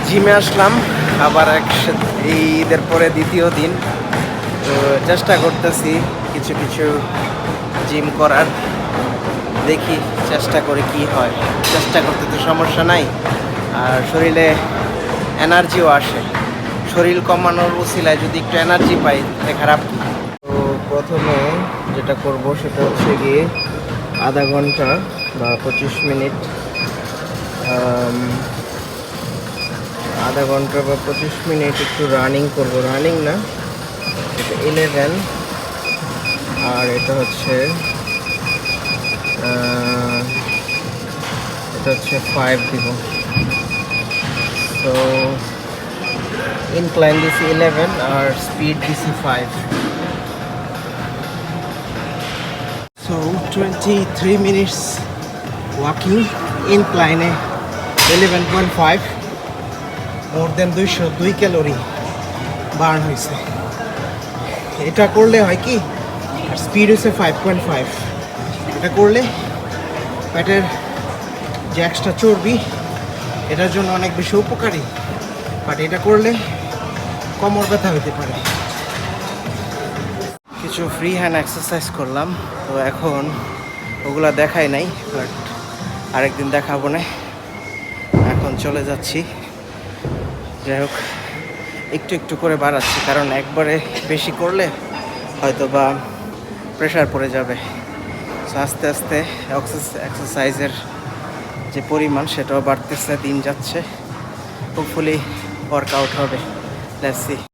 জিমে আসলাম আবার এই ঈদের পরে দ্বিতীয় দিন। তো চেষ্টা করতেছি কিছু কিছু জিম করার, দেখি চেষ্টা করে কি হয়। চেষ্টা করতে তো সমস্যা নাই, আর শরীরে এনার্জিও আসে। শরীর কমানোর উছিলায় যদি একটু এনার্জি পাই তাতে খারাপ কি। তো প্রথমে যেটা করব সেটা হচ্ছে গিয়ে আধা ঘন্টা বা 25 মিনিট, আধা ঘন্টা বা 25 মিনিট একটু রানিং করব। রানিং না, এটা 11 আর এটা হচ্ছে 5 দিব। তো ইনক্লাইন দিছি 11 আর স্পিড দিছি 5। সো 23 মিনিটস ওয়াকিং, ইনক্লাইনে 11.5, মোর দেন 202 ক্যালোরি বার্ন হয়েছে। এটা করলে হয় কি, আর স্পিড হচ্ছে 5.5। এটা করলে পেটের যে এক্সট্রা চর্বি, এটার জন্য অনেক বেশি উপকারী। বাট এটা করলে কোমর ব্যথা হতে পারে। কিছু ফ্রি হ্যান্ড এক্সারসাইজ করলাম, তো এখন ওগুলা দেখাই নাই, বাট আরেকদিন দেখাবো না। এখন চলে যাচ্ছি। যাই হোক, একটু একটু করে বাড়াচ্ছি, কারণ একবারে বেশি করলে হয়তো বা প্রেশার পড়ে যাবে। সো আস্তে আস্তে এক্সারসাইজের যে পরিমাণ সেটাও বাড়তেছে, দিন যাচ্ছে। হোপফুলি ওয়ার্কআউট হবে। Let's see.